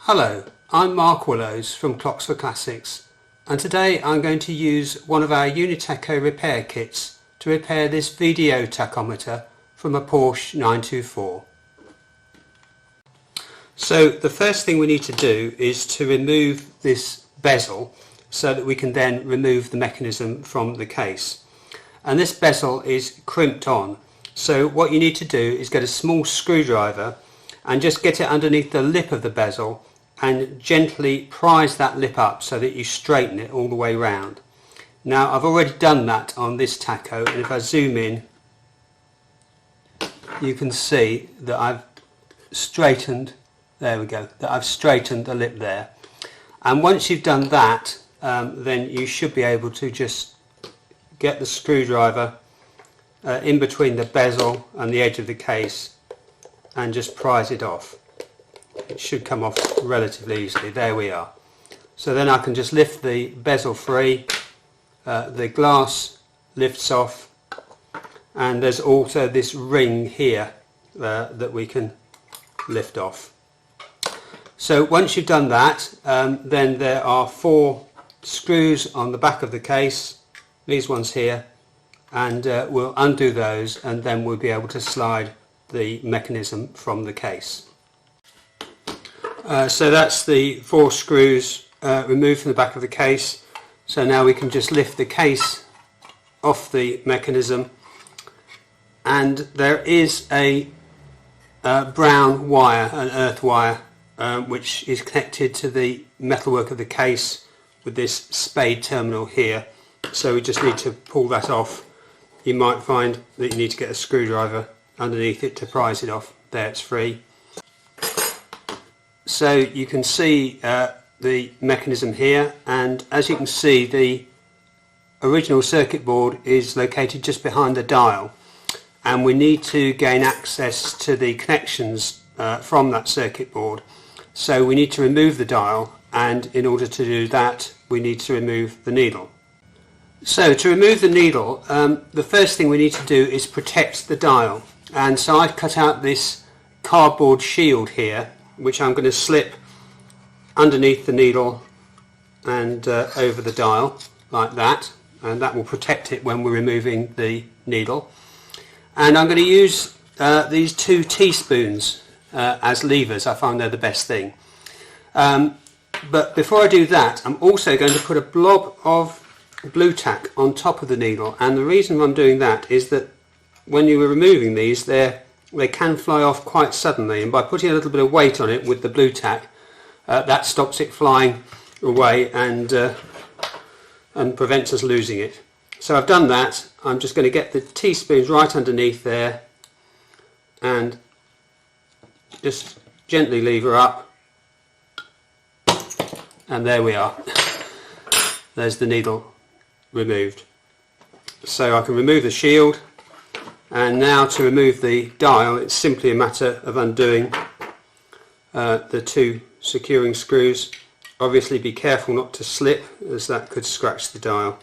Hello, I'm Mark Willows from Clocks4Classics, and today I'm going to use one of our UniTacho repair kits to repair this VDO tachometer from a Porsche 924. So the first thing we need to do is to remove this bezel so that we can then remove the mechanism from the case. And this bezel is crimped on, so what you need to do is get a small screwdriver and just get it underneath the lip of the bezel and gently prise that lip up so that you straighten it all the way round. Now I've already done that on this tacho, and if I zoom in you can see that I've straightened, there we go, that I've straightened the lip there. And once you've done that, then you should be able to just get the screwdriver in between the bezel and the edge of the case and just prise it off. It should come off relatively easily. There we are. So then I can just lift the bezel free, the glass lifts off, and there's also this ring here that we can lift off. So once you've done that, then there are 4 screws on the back of the case, these ones here, and we'll undo those and then we'll be able to slide the mechanism from the case. So that's the 4 screws removed from the back of the case. So now we can just lift the case off the mechanism, and there is a brown wire, an earth wire, which is connected to the metalwork of the case with this spade terminal here. So we just need to pull that off. You might find that you need to get a screwdriver underneath it to prise it off. There, it's free. So you can see the mechanism here, and as you can see the original circuit board is located just behind the dial, and we need to gain access to the connections from that circuit board. So we need to remove the dial, and in order to do that we need to remove the needle. So to remove the needle, the first thing we need to do is protect the dial, and so I've cut out this cardboard shield here which I'm going to slip underneath the needle and over the dial like that, and that will protect it when we're removing the needle. And I'm going to use these 2 teaspoons as levers. I find they're the best thing. But before I do that, I'm also going to put a blob of blue tack on top of the needle, and the reason I'm doing that is that when you were removing these, they can fly off quite suddenly, and by putting a little bit of weight on it with the blue tack, that stops it flying away and prevents us losing it. So I've done that. I'm just going to get the teaspoons right underneath there and just gently lever up, and there we are. There's the needle removed. So I can remove the shield, and now to remove the dial it's simply a matter of undoing the 2 securing screws. Obviously be careful not to slip, as that could scratch the dial.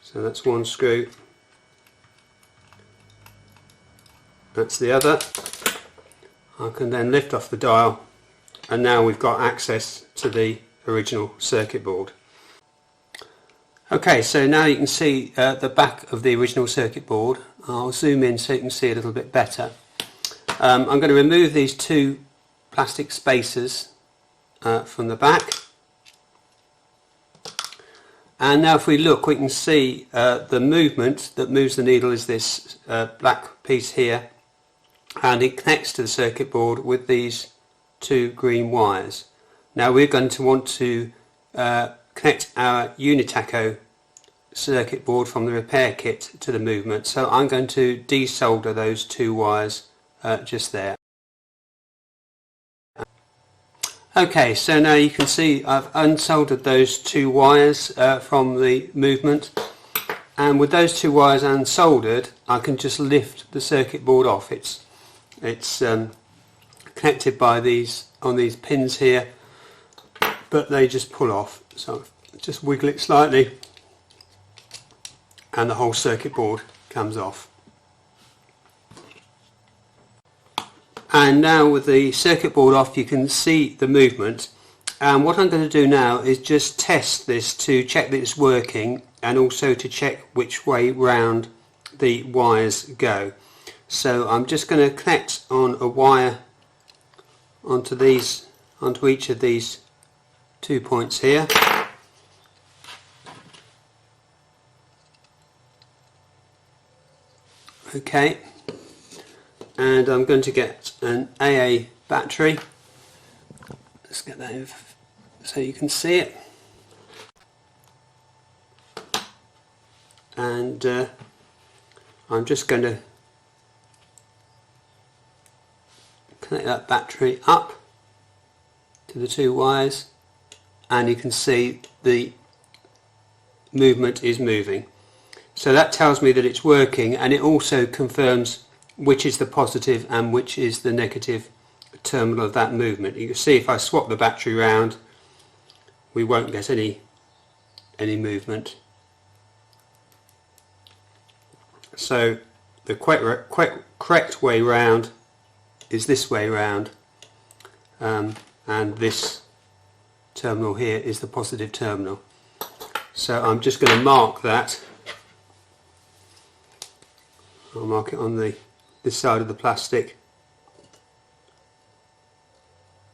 So that's 1 screw, that's the other. I can then lift off the dial, and now we've got access to the original circuit board. Okay, so now you can see the back of the original circuit board. I'll zoom in so you can see a little bit better. I'm going to remove these 2 plastic spacers from the back, and now if we look we can see the movement that moves the needle is this black piece here, and it connects to the circuit board with these 2 green wires. Now we're going to want to connect our UniTacho circuit board from the repair kit to the movement, so I'm going to desolder those 2 wires just there. Okay, so now you can see I've unsoldered those 2 wires from the movement, and with those 2 wires unsoldered I can just lift the circuit board off. It's connected by these pins here, but they just pull off. So just wiggle it slightly and the whole circuit board comes off. And now with the circuit board off, you can see the movement. And what I'm going to do now is just test this to check that it's working, and also to check which way round the wires go. So I'm just going to connect on a wire onto each of these 2 points here. Okay, and I'm going to get an AA battery. Let's get that in so you can see it. And I'm just going to connect that battery up to the 2 wires, and you can see the movement is moving. So that tells me that it's working, and it also confirms which is the positive and which is the negative terminal of that movement. You can see if I swap the battery round, we won't get any movement. So the correct way round is this way round, and this terminal here is the positive terminal. So I'm just going to mark that. I'll mark it on this side of the plastic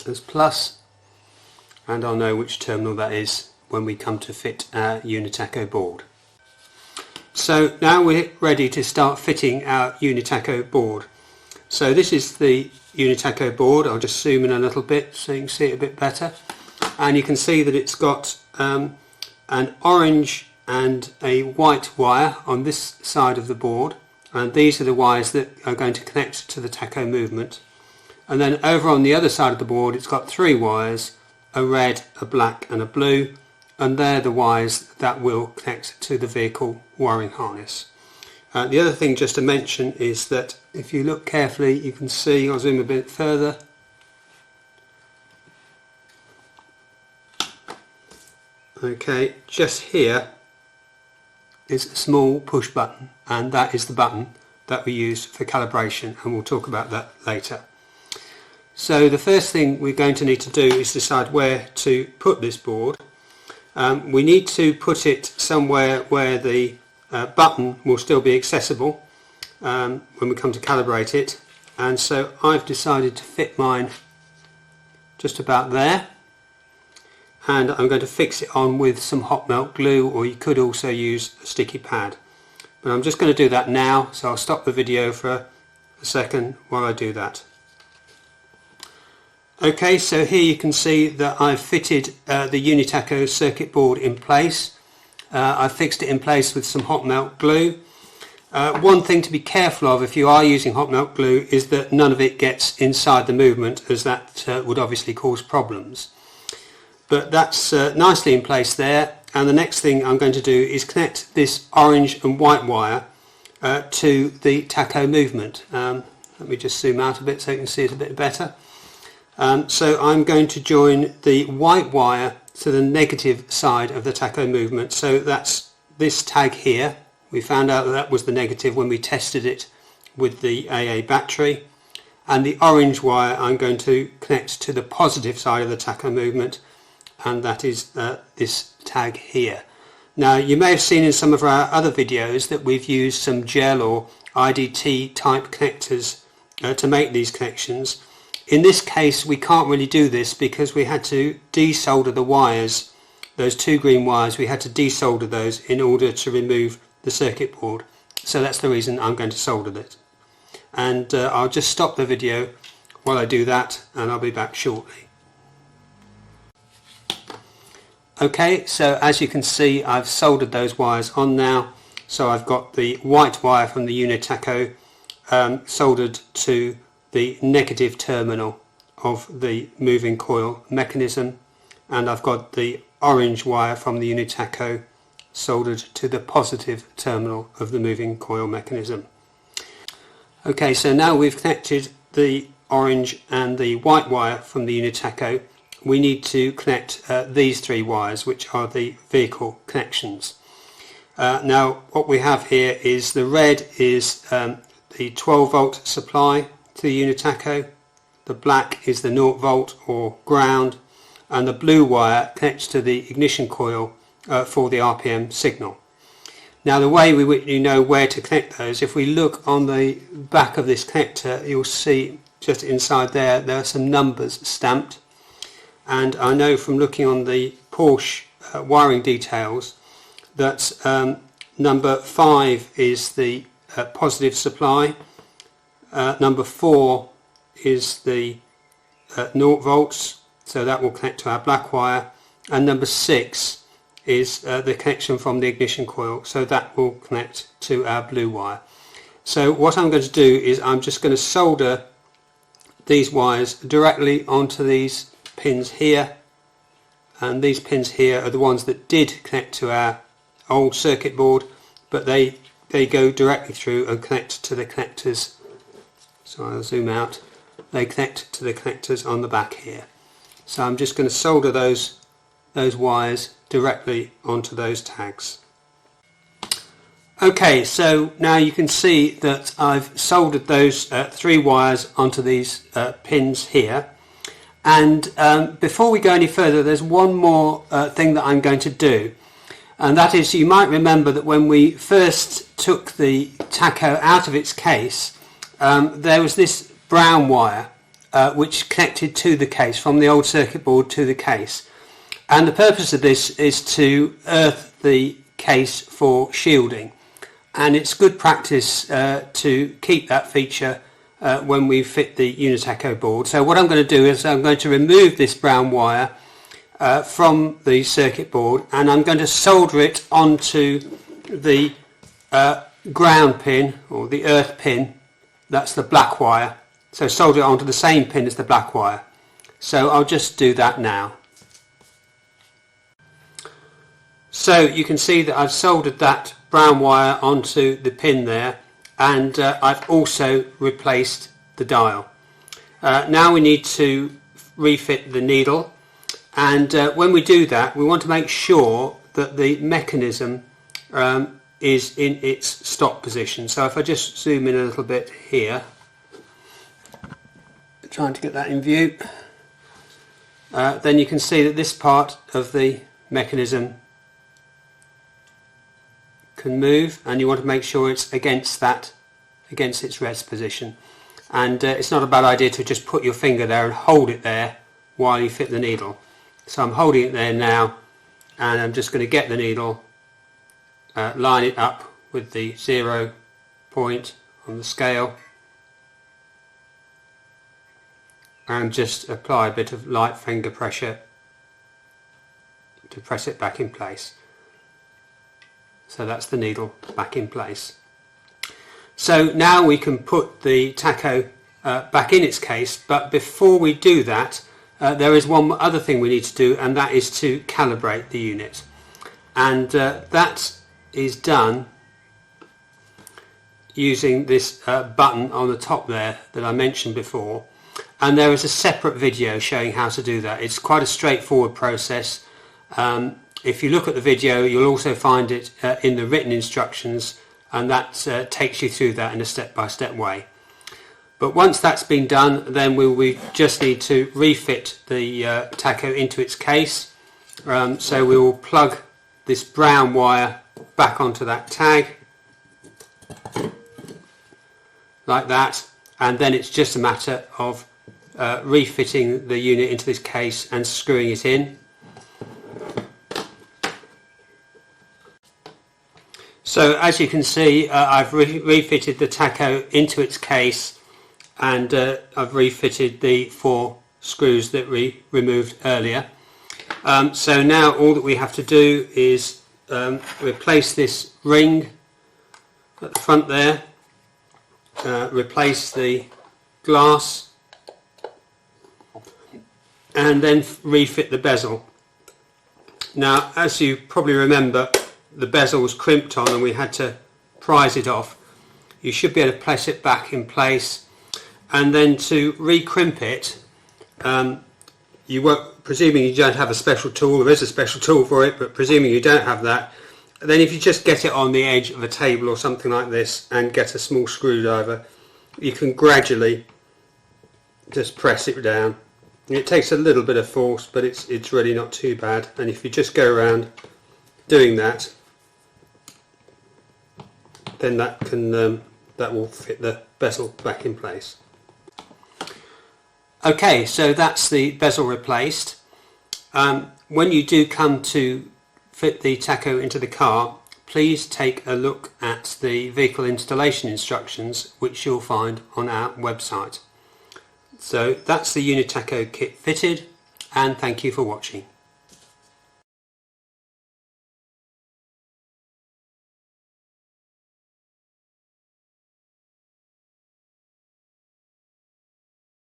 as plus, and I'll know which terminal that is when we come to fit our UniTacho board. So now we're ready to start fitting our UniTacho board. So this is the UniTacho board. I'll just zoom in a little bit so you can see it a bit better, and you can see that it's got an orange and a white wire on this side of the board, and these are the wires that are going to connect to the tacho movement. And then over on the other side of the board, it's got 3 wires, a red, a black and a blue, and they're the wires that will connect to the vehicle wiring harness. The other thing just to mention is that if you look carefully, you can see, I'll zoom a bit further, okay, just here is a small push button, and that is the button that we use for calibration, and we'll talk about that later. So the first thing we're going to need to do is decide where to put this board. We need to put it somewhere where the button will still be accessible when we come to calibrate it, and so I've decided to fit mine just about there, and I'm going to fix it on with some hot melt glue, or you could also use a sticky pad, but I'm just going to do that now, so I'll stop the video for a second while I do that. Okay, so here you can see that I've fitted the UniTacho circuit board in place. I've fixed it in place with some hot melt glue. One thing to be careful of if you are using hot melt glue is that none of it gets inside the movement, as that would obviously cause problems. But that's nicely in place there, and the next thing I'm going to do is connect this orange and white wire to the tacho movement. Let me just zoom out a bit so you can see it a bit better. So I'm going to join the white wire to the negative side of the tacho movement, so that's this tag here. We found out that that was the negative when we tested it with the AA battery, and the orange wire I'm going to connect to the positive side of the tacho movement, and that is this tag here. Now you may have seen in some of our other videos that we've used some gel or IDT type connectors to make these connections. In this case we can't really do this because we had to desolder the wires, those 2 green wires, we had to desolder those in order to remove the circuit board. So that's the reason I'm going to solder it. And I'll just stop the video while I do that, and I'll be back shortly. Okay, so as you can see I've soldered those wires on now. So I've got the white wire from the UniTacho soldered to the negative terminal of the moving coil mechanism, and I've got the orange wire from the UniTacho soldered to the positive terminal of the moving coil mechanism. Okay, so now we've connected the orange and the white wire from the UniTacho. We need to connect these 3 wires, which are the vehicle connections. Now what we have here is the red is the 12 volt supply to the UniTacho, the black is the 0 volt or ground, and the blue wire connects to the ignition coil for the RPM signal. Now the way we know where to connect those, if we look on the back of this connector, you'll see just inside there are some numbers stamped, and I know from looking on the Porsche wiring details that number 5 is the positive supply, number 4 is the 0 volts, so that will connect to our black wire, and number 6 is the connection from the ignition coil, so that will connect to our blue wire. So what I'm going to do is I'm just going to solder these wires directly onto these pins here, and these pins here are the ones that did connect to our old circuit board, but they go directly through and connect to the connectors. So I'll zoom out. They connect to the connectors on the back here. So I'm just going to solder those wires directly onto those tags. Okay, so now you can see that I've soldered those 3 wires onto these pins here, and before we go any further, there's one more thing that I'm going to do, and that is, you might remember that when we first took the Tacho out of its case, there was this brown wire which connected to the case from the old circuit board to the case. And the purpose of this is to earth the case for shielding, and it's good practice to keep that feature when we fit the UniTacho board. So what I'm going to do is I'm going to remove this brown wire from the circuit board, and I'm going to solder it onto the ground pin, or the earth pin, that's the black wire. So solder it onto the same pin as the black wire. So I'll just do that now. So you can see that I've soldered that brown wire onto the pin there, and I've also replaced the dial. Now we need to refit the needle, and when we do that, we want to make sure that the mechanism is in its stop position. So if I just zoom in a little bit here, trying to get that in view, then you can see that this part of the mechanism can move, and you want to make sure it's against its rest position. And it's not a bad idea to just put your finger there and hold it there while you fit the needle. So I'm holding it there now, and I'm just going to get the needle, line it up with the 0 point on the scale, and just apply a bit of light finger pressure to press it back in place. So that's the needle back in place. So now we can put the Tacho back in its case, but before we do that, there is one other thing we need to do, and that is to calibrate the unit. And that is done using this button on the top there that I mentioned before. And there is a separate video showing how to do that. It's quite a straightforward process. If you look at the video, you'll also find it in the written instructions, and that takes you through that in a step-by-step way. But once that's been done, then we just need to refit the Tacho into its case. So we will plug this brown wire back onto that tag, like that, and then it's just a matter of refitting the unit into this case and screwing it in. So as you can see, I've refitted the Tacho into its case, and I've refitted the 4 screws that we removed earlier. So now all that we have to do is replace this ring at the front there, replace the glass, and then refit the bezel. Now, as you probably remember, the bezel was crimped on and we had to prise it off. You should be able to press it back in place, and then to re-crimp it, presuming you don't have a special tool, there is a special tool for it, but presuming you don't have that, then if you just get it on the edge of a table or something like this and get a small screwdriver, you can gradually just press it down. It takes a little bit of force, but it's really not too bad. And if you just go around doing that, then that will fit the bezel back in place. Okay, so that's the bezel replaced. When you do come to fit the tacho into the car, please take a look at the vehicle installation instructions, which you'll find on our website. So that's the UniTacho kit fitted, and thank you for watching.